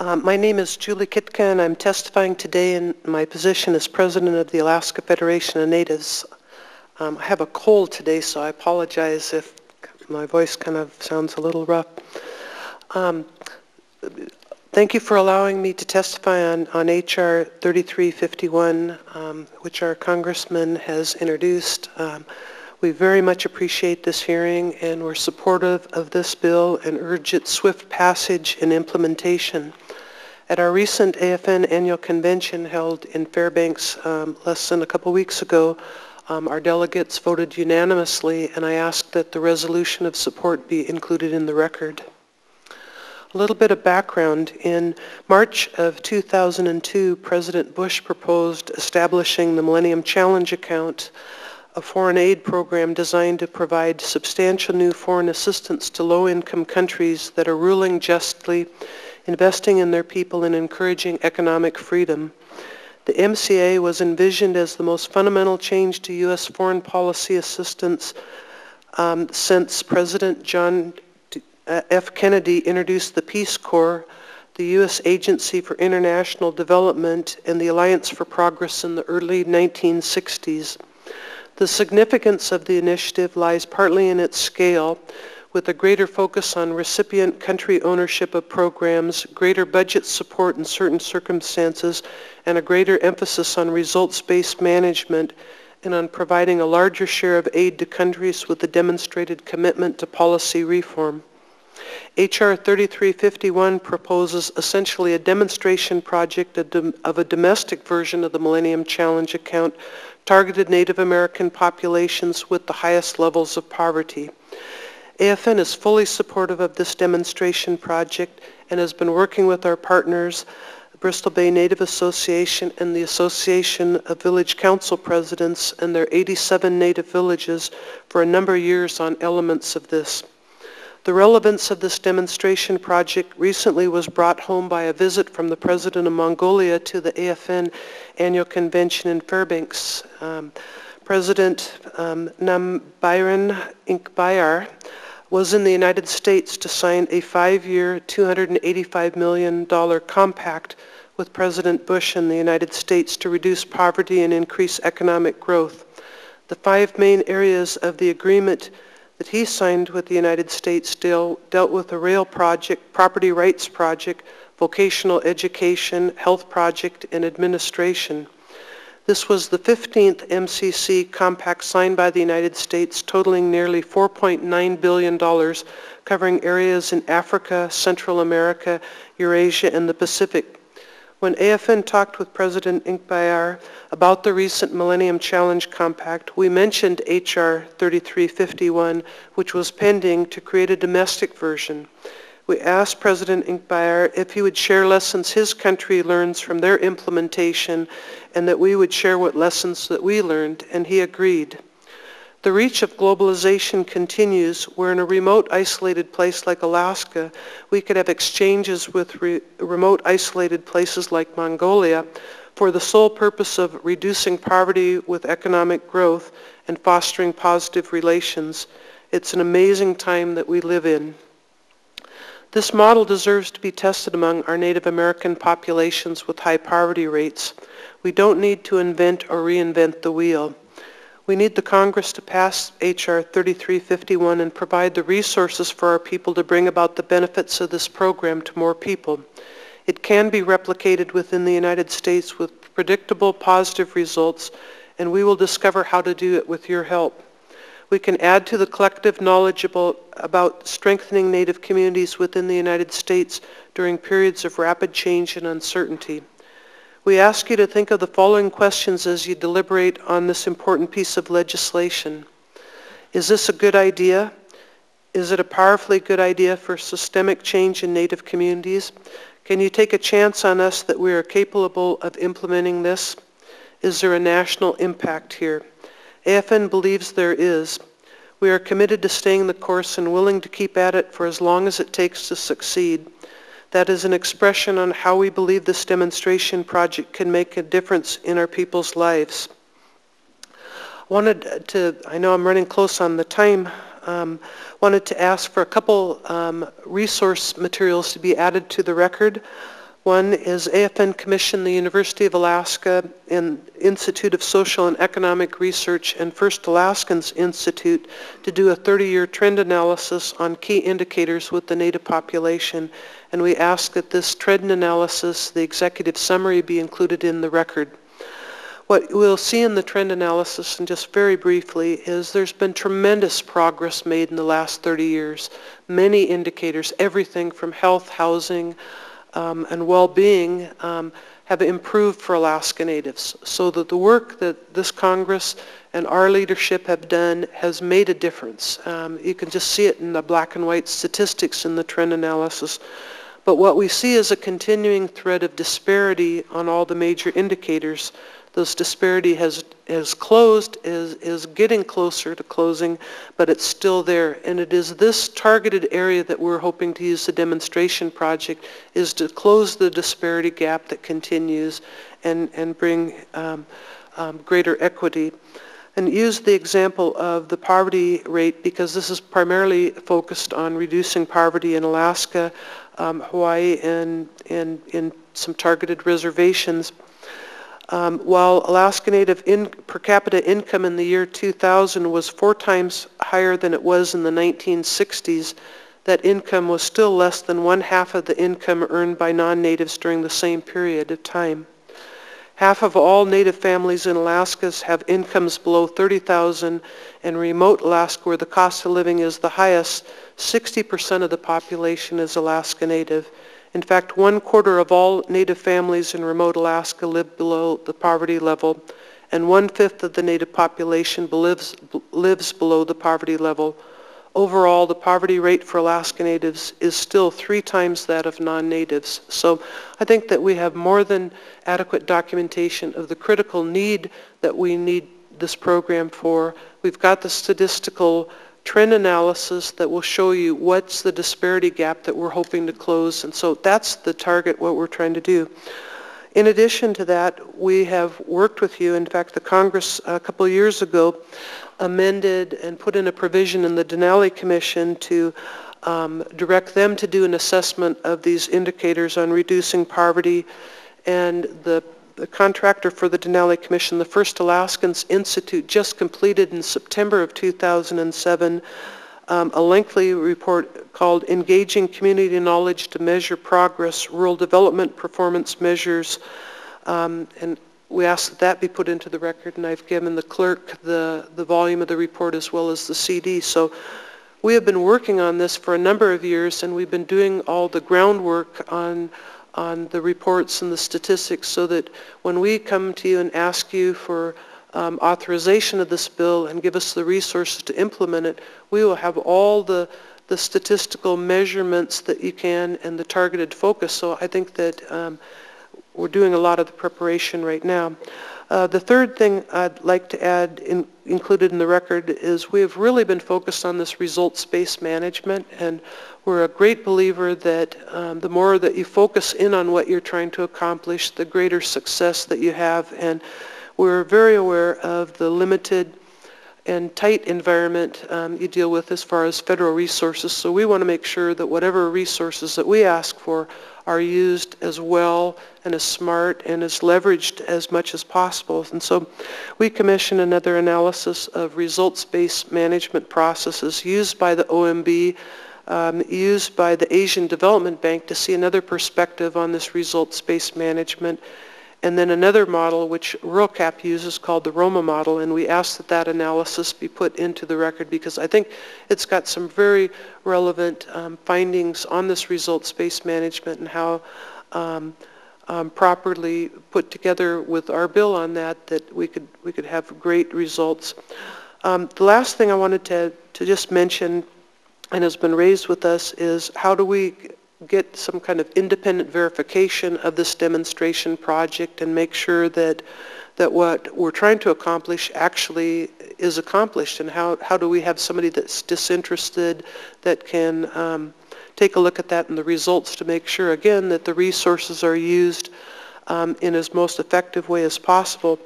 My name is Julie Kitka, and I'm testifying today in my position as President of the Alaska Federation of Natives. I have a cold today, so I apologize if my voice kind of sounds a little rough. Thank you for allowing me to testify on H.R. 3351, which our Congressman has introduced. We very much appreciate this hearing, and we're supportive of this bill and urge its swift passage and implementation. At our recent AFN annual convention held in Fairbanks less than a couple weeks ago, our delegates voted unanimously, and I ask that the resolution of support be included in the record. A little bit of background. In March of 2002, President Bush proposed establishing the Millennium Challenge Account, a foreign aid program designed to provide substantial new foreign assistance to low-income countries that are ruling justly, investing in their people, and encouraging economic freedom. The MCA was envisioned as the most fundamental change to U.S. foreign policy assistance since President John F. Kennedy introduced the Peace Corps, the U.S. Agency for International Development, and the Alliance for Progress in the early 1960s. The significance of the initiative lies partly in its scale, with a greater focus on recipient country ownership of programs, greater budget support in certain circumstances, and a greater emphasis on results-based management and on providing a larger share of aid to countries with a demonstrated commitment to policy reform. H.R. 3351 proposes essentially a demonstration project of a domestic version of the Millennium Challenge Account targeted Native American populations with the highest levels of poverty. AFN is fully supportive of this demonstration project and has been working with our partners, the Bristol Bay Native Association and the Association of Village Council Presidents and their 87 Native villages for a number of years on elements of this. The relevance of this demonstration project recently was brought home by a visit from the President of Mongolia to the AFN annual convention in Fairbanks. President Nambiran Inkbayar was in the United States to sign a 5-year, $285 million compact with President Bush in the United States to reduce poverty and increase economic growth. The 5 main areas of the agreement that he signed with the United States dealt with a rail project, property rights project, vocational education, health project, and administration. This was the 15th MCC compact signed by the United States, totaling nearly $4.9 billion, covering areas in Africa, Central America, Eurasia, and the Pacific. When AFN talked with President Inkbayar about the recent Millennium Challenge Compact, we mentioned H.R. 3351, which was pending to create a domestic version. We asked President Inkbayar if he would share lessons his country learns from their implementation and that we would share what lessons that we learned, and he agreed. The reach of globalization continues, where in a remote, isolated place like Alaska, we could have exchanges with remote, isolated places like Mongolia for the sole purpose of reducing poverty with economic growth and fostering positive relations. It's an amazing time that we live in. This model deserves to be tested among our Native American populations with high poverty rates. We don't need to invent or reinvent the wheel. We need the Congress to pass H.R. 3351 and provide the resources for our people to bring about the benefits of this program to more people. It can be replicated within the United States with predictable, positive results, and we will discover how to do it with your help. We can add to the collective knowledge about strengthening Native communities within the United States during periods of rapid change and uncertainty. We ask you to think of the following questions as you deliberate on this important piece of legislation. Is this a good idea? Is it a powerfully good idea for systemic change in Native communities? Can you take a chance on us that we are capable of implementing this? Is there a national impact here? AFN believes there is. We are committed to staying the course and willing to keep at it for as long as it takes to succeed. That is an expression on how we believe this demonstration project can make a difference in our people's lives. I know I'm running close on the time, wanted to ask for a couple resource materials to be added to the record. One is AFN commissioned the University of Alaska and Institute of Social and Economic Research and First Alaskans Institute to do a 30-year trend analysis on key indicators with the Native population. And we ask that this trend analysis, the executive summary, be included in the record. What we'll see in the trend analysis, and just very briefly, is there's been tremendous progress made in the last 30 years. Many indicators, everything from health, housing, and well-being have improved for Alaska Natives, so that the work that this Congress and our leadership have done has made a difference. You can just see it in the black and white statistics in the trend analysis. But what we see is a continuing thread of disparity on all the major indicators. This disparity has closed, is getting closer to closing, but it's still there. And it is this targeted area that we're hoping to use the demonstration project, is to close the disparity gap that continues and bring greater equity. And use the example of the poverty rate, because this is primarily focused on reducing poverty in Alaska, Hawaii, and in some targeted reservations. While Alaska Native per capita income in the year 2000 was 4 times higher than it was in the 1960s, that income was still less than 1/2 of the income earned by non-natives during the same period of time. Half of all Native families in Alaska have incomes below $30,000, and remote Alaska, where the cost of living is the highest, 60% of the population is Alaska Native. In fact, 1/4 of all Native families in remote Alaska live below the poverty level, and 1/5 of the Native population lives below the poverty level. Overall, the poverty rate for Alaska Natives is still 3 times that of non-Natives. So I think that we have more than adequate documentation of the critical need that we need this program for. We've got the statistical trend analysis that will show you what's the disparity gap that we're hoping to close, and so that's the target, what we're trying to do. In addition to that, we have worked with you. In fact, the Congress a couple of years ago amended and put in a provision in the Denali Commission to direct them to do an assessment of these indicators on reducing poverty, and the contractor for the Denali Commission, the First Alaskans Institute, just completed in September of 2007 a lengthy report called Engaging Community Knowledge to Measure Progress, Rural Development Performance Measures, and we ask that that be put into the record, and I've given the clerk the volume of the report as well as the CD. So we have been working on this for a number of years, and we've been doing all the groundwork on the reports and the statistics, so that when we come to you and ask you for authorization of this bill and give us the resources to implement it, we will have all the statistical measurements that you can and the targeted focus. So I think that we're doing a lot of the preparation right now. The third thing I'd like to add, included in the record, is we have really been focused on this results-based management, and we're a great believer that the more that you focus in on what you're trying to accomplish, the greater success that you have. And we're very aware of the limited and tight environment you deal with as far as federal resources. So we want to make sure that whatever resources that we ask for are used as well and as smart and as leveraged as much as possible. And so we commissioned another analysis of results-based management processes used by the OMB, used by the Asian Development Bank to see another perspective on this results-based management. And then another model which RuralCap uses called the Roma model, and we ask that that analysis be put into the record because I think it's got some very relevant findings on this results-based management and how properly put together with our bill on that we could have great results. The last thing I wanted to just mention, and has been raised with us, is how do we get some kind of independent verification of this demonstration project and make sure that what we're trying to accomplish actually is accomplished, and how do we have somebody that's disinterested that can take a look at that and the results to make sure, again, that the resources are used in as most effective way as possible.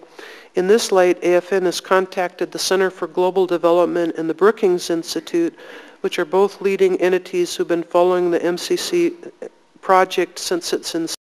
In this light, AFN has contacted the Center for Global Development and the Brookings Institute, which are both leading entities who've been following the MCC project since its inception.